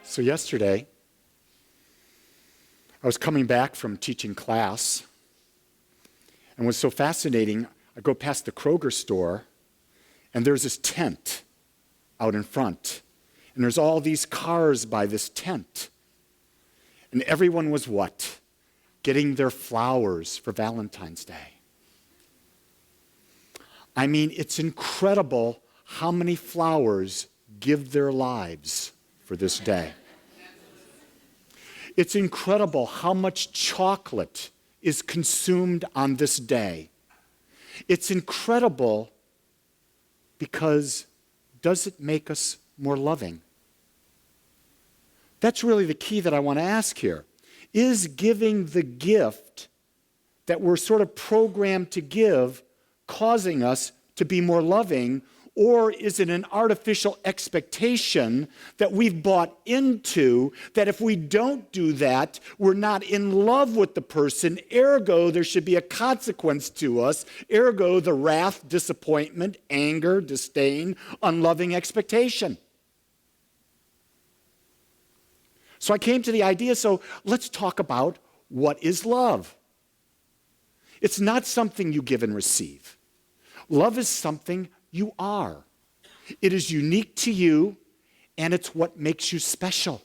So yesterday, I was coming back from teaching class, and what's so fascinating, I go past the Kroger store, and there's this tent out in front, and there's all these cars by this tent, and everyone was what? Getting their flowers for Valentine's Day. I mean, it's incredible how many flowers give their lives for this day. It's incredible how much chocolate is consumed on this day. It's incredible because does it make us more loving? That's really the key that I want to ask here. Is giving the gift that we're sort of programmed to give causing us to be more loving, or is it an artificial expectation that we've bought into that if we don't do that, we're not in love with the person, ergo there should be a consequence to us, ergo the wrath, disappointment, anger, disdain, unloving expectation. So I came to the idea, so let's talk about what is love. It's not something you give and receive. Love is something you are. It is unique to you, and it's what makes you special.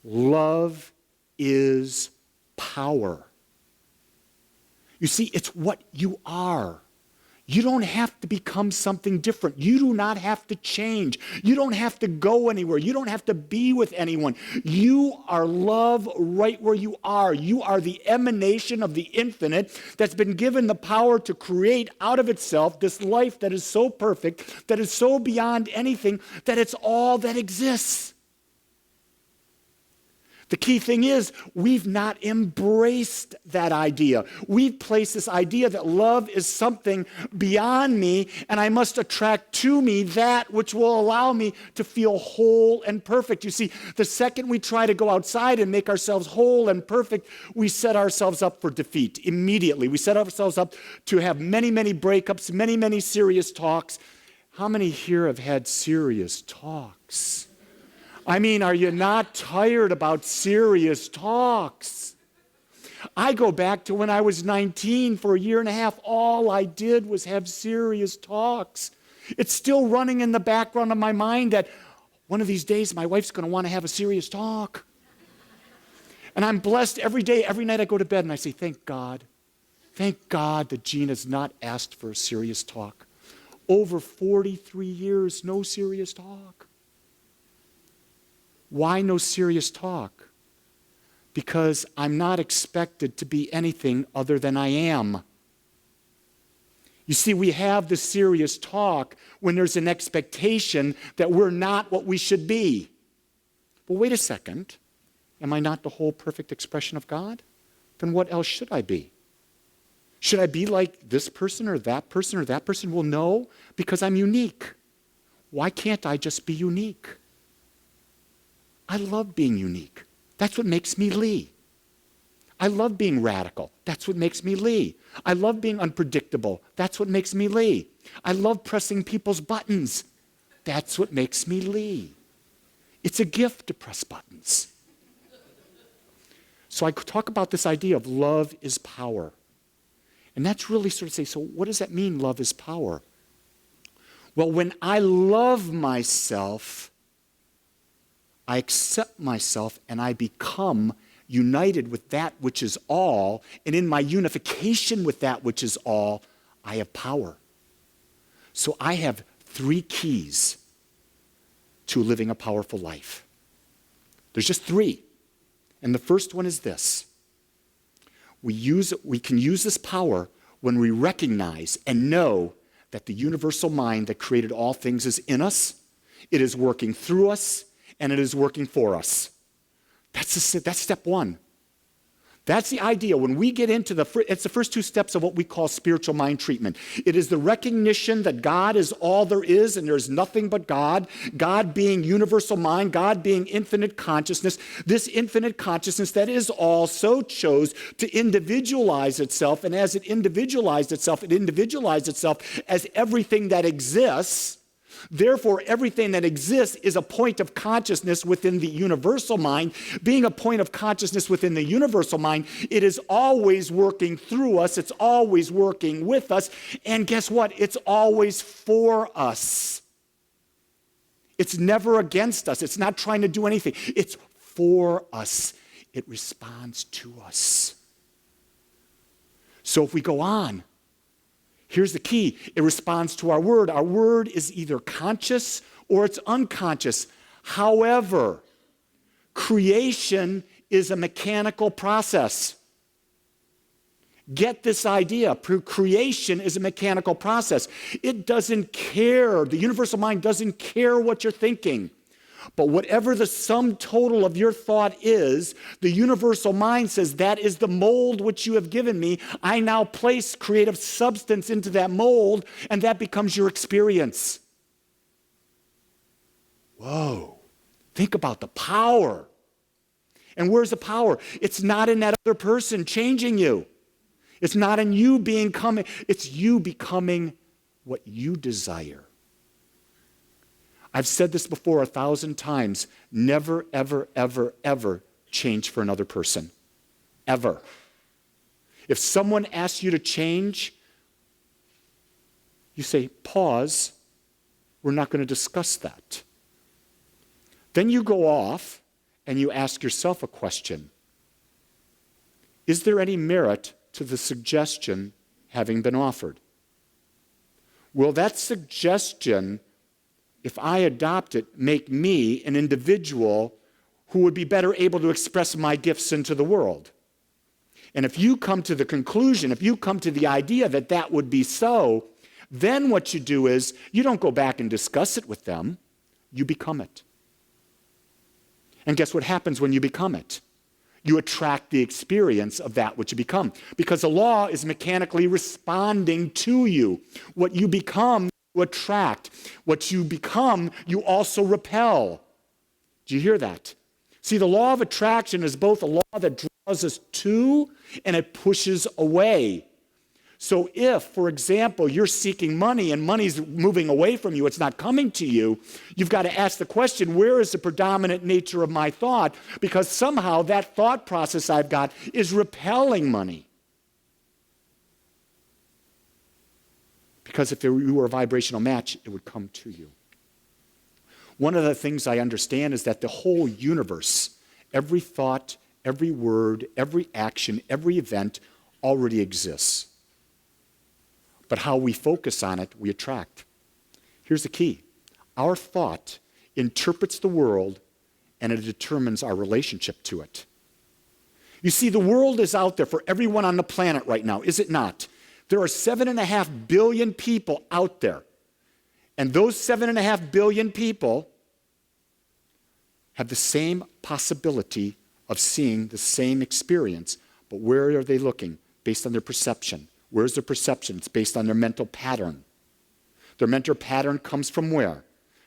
Love is power. You see, it's what you are. You don't have to become something different. You do not have to change. You don't have to go anywhere. You don't have to be with anyone. You are love right where you are. You are the emanation of the infinite that's been given the power to create out of itself this life that is so perfect, that is so beyond anything, that it's all that exists. The key thing is, we've not embraced that idea. We've placed this idea that love is something beyond me, and I must attract to me that which will allow me to feel whole and perfect. You see, the second we try to go outside and make ourselves whole and perfect, we set ourselves up for defeat immediately. We set ourselves up to have many, many breakups, many, many serious talks. How many here have had serious talks? I mean, are you not tired about serious talks? I go back to when I was 19 for a year and a half. All I did was have serious talks. It's still running in the background of my mind that one of these days my wife's going to want to have a serious talk. And I'm blessed every day, every night I go to bed and I say, thank God that Jean has not asked for a serious talk. Over 43 years, no serious talk. Why no serious talk? Because I'm not expected to be anything other than I am. You see, we have the serious talk when there's an expectation that we're not what we should be. But wait a second. Am I not the whole perfect expression of God? Then what else should I be? Should I be like this person or that person or that person? Well, no, because I'm unique. Why can't I just be unique? I love being unique. That's what makes me Lee. I love being radical. That's what makes me Lee. I love being unpredictable. That's what makes me Lee. I love pressing people's buttons. That's what makes me Lee. It's a gift to press buttons. So I talk about this idea of love is power. And that's really sort of say, so what does that mean, love is power? Well, when I love myself, I accept myself and I become united with that which is all. And in my unification with that which is all, I have power. So I have 3 keys to living a powerful life. There's just 3. And the first one is this. We can use this power when we recognize and know that the universal mind that created all things is in us. It is working through us. And it is working for us. That's step 1. That's the idea. When we get into it's the first 2 steps of what we call spiritual mind treatment. It is the recognition that God is all there is and there's nothing but God. God being universal mind, God being infinite consciousness. This infinite consciousness that is all so chose to individualize itself. And as it individualized itself as everything that exists. Therefore, everything that exists is a point of consciousness within the universal mind. Being a point of consciousness within the universal mind, it is always working through us. It's always working with us. And guess what? It's always for us. It's never against us. It's not trying to do anything. It's for us. It responds to us. So if we go on, here's the key. It responds to our word. Our word is either conscious or it's unconscious. However, creation is a mechanical process. Get this idea. Creation is a mechanical process. It doesn't care. The universal mind doesn't care what you're thinking. But whatever the sum total of your thought is, the universal mind says, that is the mold which you have given me. I now place creative substance into that mold, and that becomes your experience. Whoa. Think about the power. And where's the power? It's not in that other person changing you. It's not in you becoming, it's you becoming what you desire. I've said this before 1,000 times. Never, ever, ever, ever change for another person. Ever. If someone asks you to change, you say, pause. We're not going to discuss that. Then you go off and you ask yourself a question. Is there any merit to the suggestion having been offered? Will that suggestion, if I adopt it, make me an individual who would be better able to express my gifts into the world? And if you come to the conclusion, if you come to the idea that that would be so, then what you do is you don't go back and discuss it with them. You become it. And guess what happens when you become it? You attract the experience of that which you become. Because the law is mechanically responding to you. What you become, you attract. What you become, you also repel. Do you hear that? See, the law of attraction is both a law that draws us to and it pushes away. So if, for example, you're seeking money and money's moving away from you, it's not coming to you, you've got to ask the question, where is the predominant nature of my thought? Because somehow that thought process I've got is repelling money. Because if you were a vibrational match, it would come to you. One of the things I understand is that the whole universe, every thought, every word, every action, every event already exists. But how we focus on it, we attract. Here's the key. Our thought interprets the world and it determines our relationship to it. You see, the world is out there for everyone on the planet right now, is it not? There are 7.5 billion people out there. And those 7.5 billion people have the same possibility of seeing the same experience. But where are they looking? Based on their perception. Where's their perception? It's based on their mental pattern. Their mental pattern comes from where?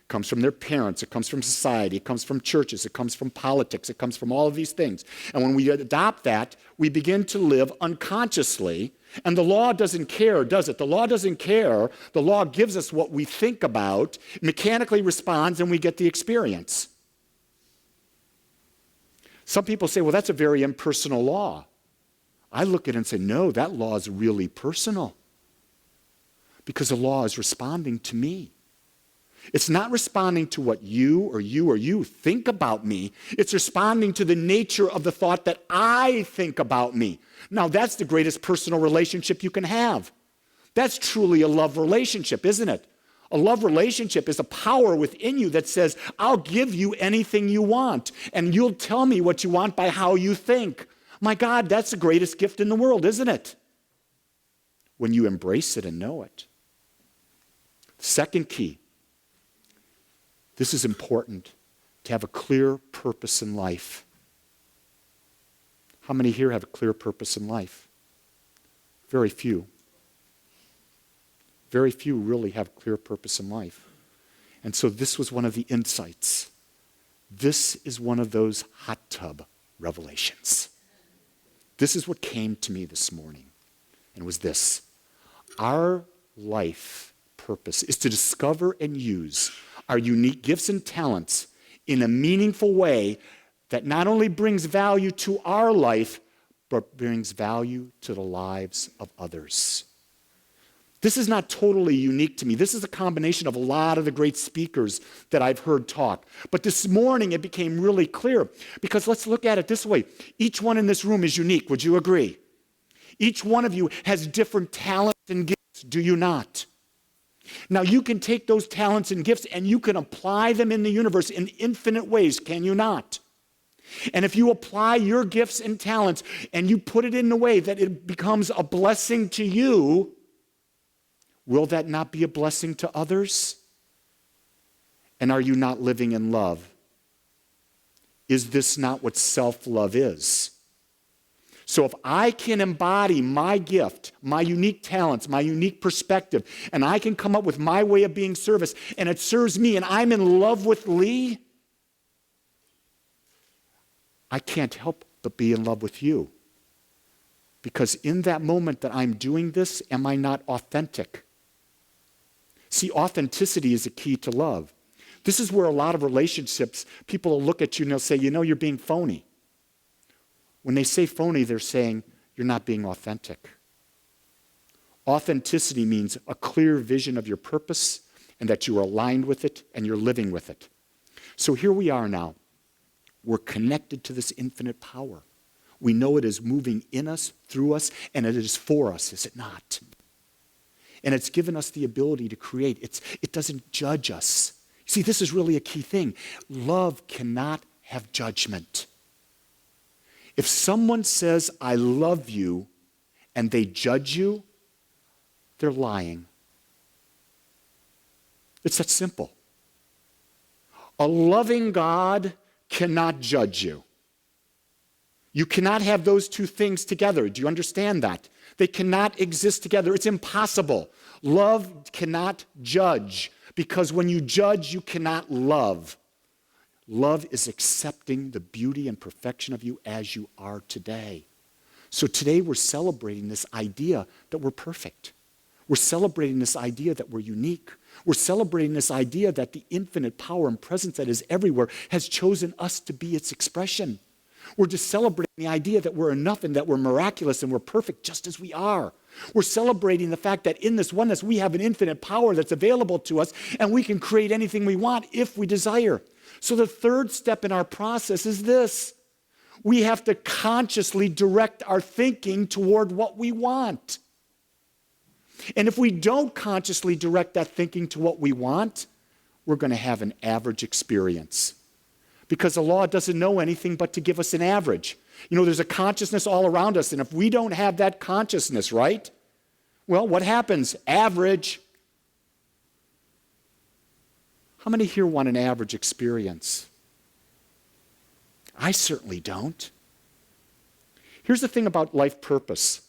It comes from their parents. It comes from society. It comes from churches. It comes from politics. It comes from all of these things. And when we adopt that, we begin to live unconsciously. And the law doesn't care, does it? The law doesn't care. The law gives us what we think about, mechanically responds, and we get the experience. Some people say, well, that's a very impersonal law. I look at it and say, no, that law is really personal. Because the law is responding to me. It's not responding to what you think about me. It's responding to the nature of the thought that I think about me. Now, that's the greatest personal relationship you can have. That's truly a love relationship, isn't it? A love relationship is a power within you that says, I'll give you anything you want, and you'll tell me what you want by how you think. My God, that's the greatest gift in the world, isn't it? When you embrace it and know it. Second key. This is important, to have a clear purpose in life. How many here have a clear purpose in life? Very few. Very few really have a clear purpose in life. And so this was one of the insights. This is one of those hot tub revelations. This is what came to me this morning, and it was this. Our life purpose is to discover and use our unique gifts and talents in a meaningful way that not only brings value to our life, but brings value to the lives of others. This is not totally unique to me. This is a combination of a lot of the great speakers that I've heard talk. But this morning it became really clear, because let's look at it this way. Each one in this room is unique. Would you agree? Each one of you has different talents and gifts, do you not? Now you can take those talents and gifts and you can apply them in the universe in infinite ways, can you not? And if you apply your gifts and talents and you put it in a way that it becomes a blessing to you, will that not be a blessing to others? And are you not living in love? Is this not what self-love is? So if I can embody my gift, my unique talents, my unique perspective, and I can come up with my way of being service, and it serves me, and I'm in love with Lee, I can't help but be in love with you. Because in that moment that I'm doing this, am I not authentic? See, authenticity is a key to love. This is where a lot of relationships, people will look at you and they'll say, you know, you're being phony. When they say phony, they're saying you're not being authentic. Authenticity means a clear vision of your purpose and that you are aligned with it and you're living with it. So here we are now. We're connected to this infinite power. We know it is moving in us, through us, and it is for us, is it not? And it's given us the ability to create. It doesn't judge us. See, this is really a key thing. Love cannot have judgment. If someone says, I love you, and they judge you, they're lying. It's that simple. A loving God cannot judge you. You cannot have those two things together. Do you understand that? They cannot exist together. It's impossible. Love cannot judge, because when you judge, you cannot love. Love is accepting the beauty and perfection of you as you are today. So today we're celebrating this idea that we're perfect. We're celebrating this idea that we're unique. We're celebrating this idea that the infinite power and presence that is everywhere has chosen us to be its expression. We're just celebrating the idea that we're enough and that we're miraculous and we're perfect just as we are. We're celebrating the fact that in this oneness we have an infinite power that's available to us and we can create anything we want if we desire. So the third step in our process is this. We have to consciously direct our thinking toward what we want. And if we don't consciously direct that thinking to what we want, we're going to have an average experience. Because the law doesn't know anything but to give us an average. You know, there's a consciousness all around us, and if we don't have that consciousness, right? Well, what happens? Average. How many here want an average experience? I certainly don't. Here's the thing about life purpose.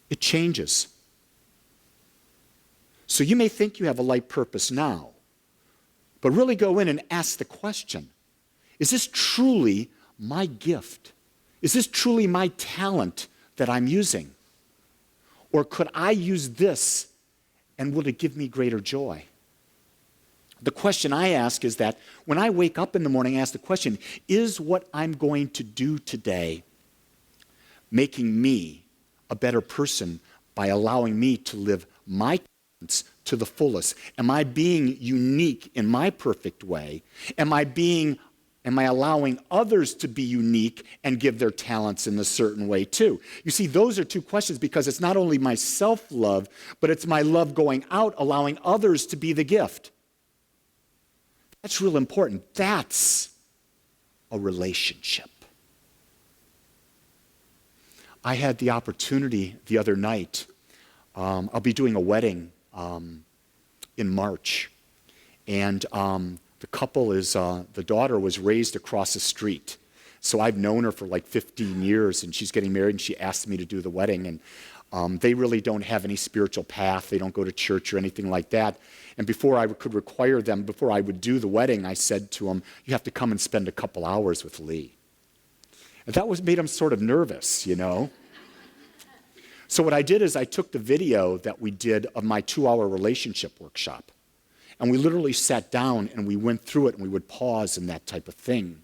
It changes. So you may think you have a life purpose now, but really go in and ask the question, is this truly my gift? Is this truly my talent that I'm using? Or could I use this and will it give me greater joy? The question I ask is that when I wake up in the morning, I ask the question, is what I'm going to do today making me a better person by allowing me to live my talents to the fullest? Am I being unique in my perfect way? Am I allowing others to be unique and give their talents in a certain way too? You see, those are two questions, because it's not only my self-love, but it's my love going out, allowing others to be the gift. That's real important. That's a relationship. I had the opportunity the other night. I'll be doing a wedding in March. And the couple the daughter was raised across the street. So I've known her for like 15 years, and she's getting married, and she asked me to do the wedding. And they really don't have any spiritual path. They don't go to church or anything like that. And before I could require them, before I would do the wedding, I said to them, you have to come and spend a couple hours with Lee. And that made them sort of nervous, you know. So what I did is I took the video that we did of my 2-hour relationship workshop, and we literally sat down and we went through it, and we would pause and that type of thing.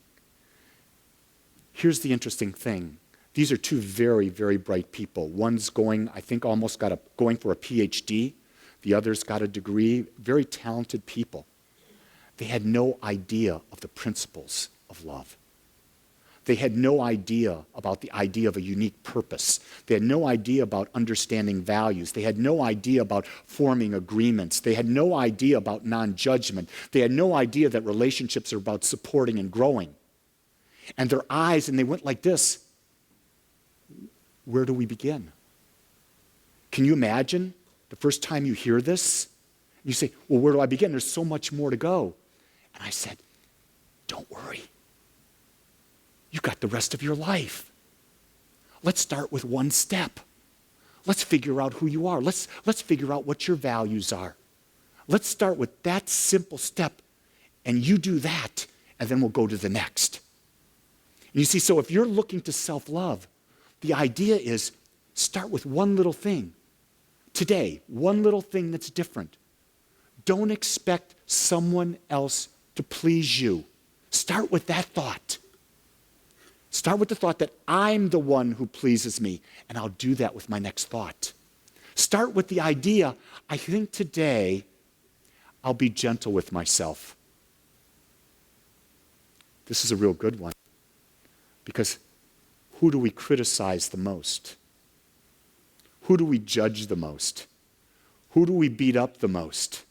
Here's the interesting thing. These are two very, very bright people. One's going, I think, going for a PhD. The other's got a degree. Very talented people. They had no idea of the principles of love. They had no idea about the idea of a unique purpose. They had no idea about understanding values. They had no idea about forming agreements. They had no idea about non-judgment. They had no idea that relationships are about supporting and growing. And their eyes, and they went like this. Where do we begin? Can you imagine the first time you hear this? You say, well, where do I begin? There's so much more to go. And I said, don't worry. You've got the rest of your life. Let's start with one step. Let's figure out who you are. Let's figure out what your values are. Let's start with that simple step, and you do that, and then we'll go to the next. And you see, so if you're looking to self-love, the idea is start with one little thing. Today, one little thing that's different. Don't expect someone else to please you. Start with that thought. Start with the thought that I'm the one who pleases me, and I'll do that with my next thought. Start with the idea, I think today I'll be gentle with myself. This is a real good one, because who do we criticize the most? Who do we judge the most? Who do we beat up the most?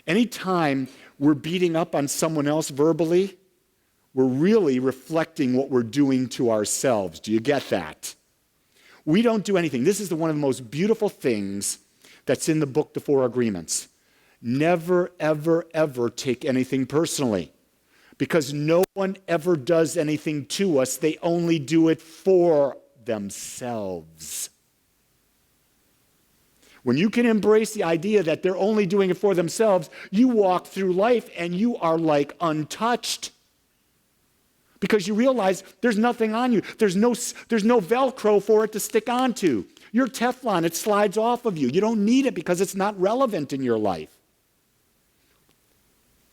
Anytime we're beating up on someone else verbally, we're really reflecting what we're doing to ourselves. Do you get that? We don't do anything. This is one of the most beautiful things that's in the book, The 4 Agreements. Never, ever, ever take anything personally, because no one ever does anything to us. They only do it for themselves. When you can embrace the idea that they're only doing it for themselves, you walk through life and you are like untouched. Because you realize there's nothing on you. There's no Velcro for it to stick onto. You're Teflon, it slides off of you. You don't need it because it's not relevant in your life.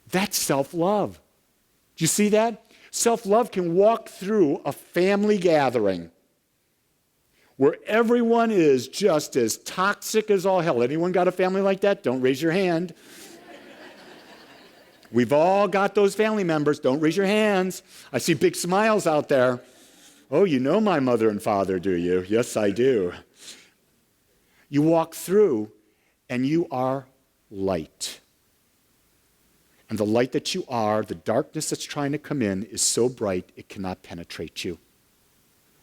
That's self-love. Do you see that? Self-love can walk through a family gathering where everyone is just as toxic as all hell. Anyone got a family like that? Don't raise your hand. We've all got those family members. Don't raise your hands. I see big smiles out there. Oh, you know my mother and father, do you? Yes, I do. You walk through and you are light. And the light that you are, the darkness that's trying to come in is so bright it cannot penetrate you.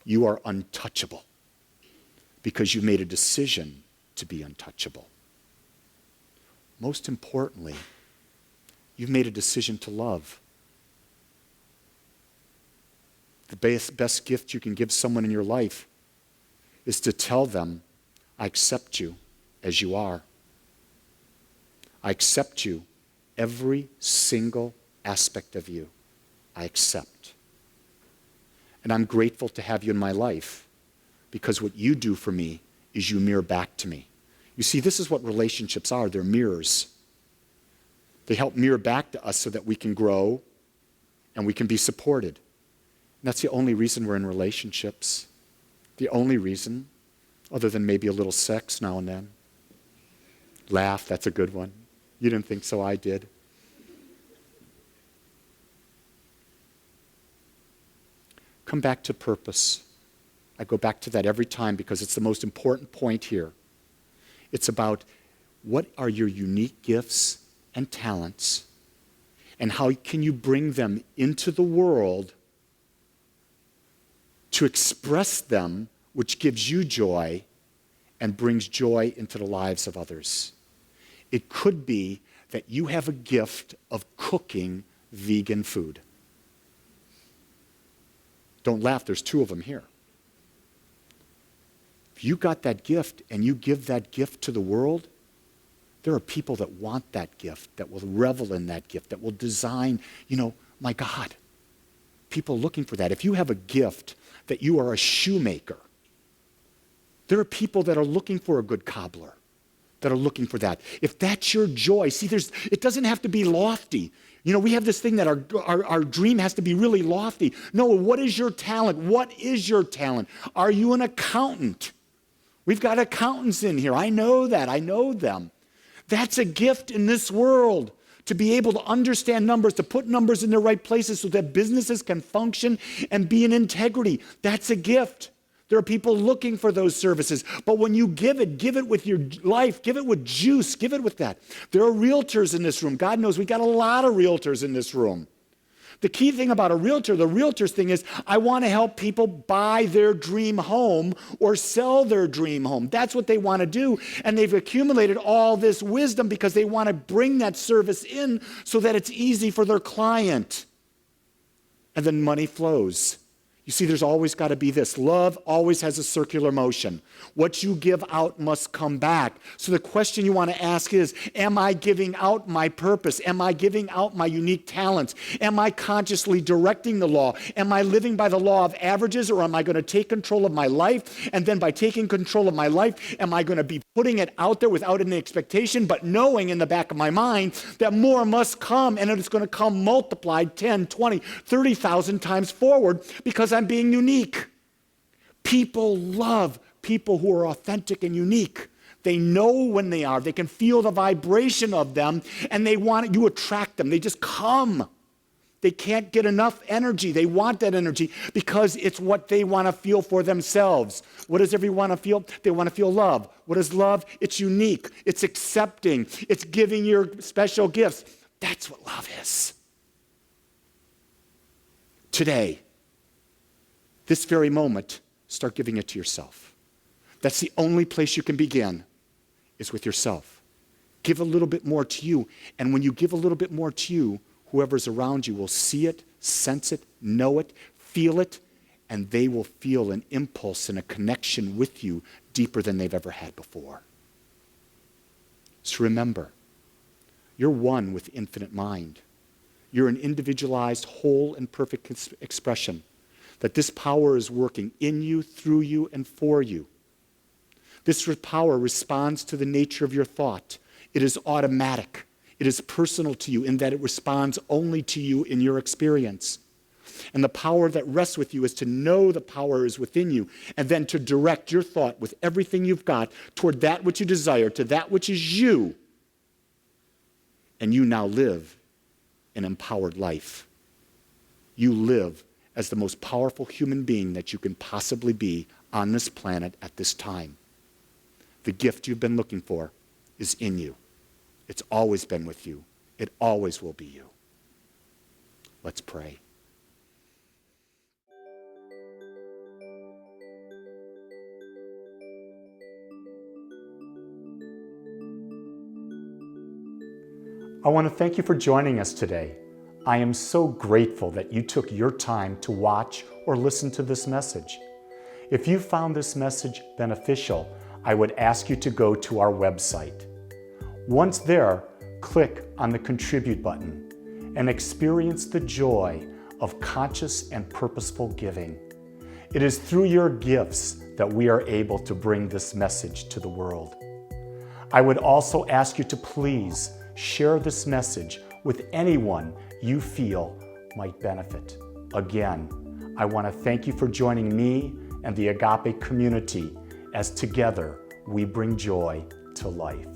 You are untouchable because you made a decision to be untouchable. Most importantly, you've made a decision to love. The best gift you can give someone in your life is to tell them, I accept you as you are. I accept you, every single aspect of you. I accept. And I'm grateful to have you in my life because what you do for me is you mirror back to me. You see, this is what relationships are. They're mirrors. They help mirror back to us so that we can grow and we can be supported. And that's the only reason we're in relationships. The only reason, other than maybe a little sex now and then. Laugh, that's a good one. You didn't think so, I did. Come back to purpose. I go back to that every time because it's the most important point here. It's about what are your unique gifts and talents, and how can you bring them into the world to express them, which gives you joy and brings joy into the lives of others. It could be that you have a gift of cooking vegan food. Don't laugh, there's 2 of them here. If you got that gift and you give that gift to the world, there are people that want that gift, that will revel in that gift, that will design, my God, people looking for that. If you have a gift that you are a shoemaker, There are people that are looking for a good cobbler, that are looking for that. If that's your joy, see, it doesn't have to be lofty. You know, we have this thing that our dream has to be really lofty. No, what is your talent? What is your talent? Are you an accountant? We've got accountants in here. I know that. I know them. That's a gift in this world, to be able to understand numbers, to put numbers in the right places so that businesses can function and be in integrity. That's a gift. There are people looking for those services. But when you give it with your life, give it with juice, give it with that. There are realtors in this room. God knows we got a lot of realtors in this room. The key thing about a realtor, the realtor's thing is, I want to help people buy their dream home or sell their dream home. That's what they want to do. And they've accumulated all this wisdom because they want to bring that service in so that it's easy for their client. And then money flows. You see, there's always got to be this. Love always has a circular motion. What you give out must come back. So the question you want to ask is, am I giving out my purpose? Am I giving out my unique talents? Am I consciously directing the law? Am I living by the law of averages, or am I going to take control of my life? And then by taking control of my life, am I going to be putting it out there without any expectation, but knowing in the back of my mind that more must come, and it's going to come multiplied 10, 20, 30,000 times forward because I'm being unique. People love people who are authentic and unique. They know when they are. They can feel the vibration of them, and they want it. You attract them. They just come. They can't get enough energy. They want that energy because it's what they want to feel for themselves. What does everyone want to feel? They want to feel love. What is love? It's unique. It's accepting. It's giving your special gifts. That's what love is. Today, this very moment, start giving it to yourself. That's the only place you can begin, is with yourself. Give a little bit more to you. And when you give a little bit more to you, whoever's around you will see it, sense it, know it, feel it, and they will feel an impulse and a connection with you deeper than they've ever had before. So remember, you're one with infinite mind. You're an individualized, whole, and perfect expression. That this power is working in you, through you, and for you. This power responds to the nature of your thought. It is automatic. It is personal to you in that it responds only to you in your experience. And the power that rests with you is to know the power is within you, and then to direct your thought with everything you've got toward that which you desire, to that which is you. And you now live an empowered life. You live as the most powerful human being that you can possibly be on this planet at this time. The gift you've been looking for is in you. It's always been with you. It always will be you. Let's pray. I want to thank you for joining us today. I am so grateful that you took your time to watch or listen to this message. If you found this message beneficial, I would ask you to go to our website. Once there, click on the Contribute button and experience the joy of conscious and purposeful giving. It is through your gifts that we are able to bring this message to the world. I would also ask you to please share this message with anyone you feel might benefit. Again, I want to thank you for joining me and the Agape community as together we bring joy to life.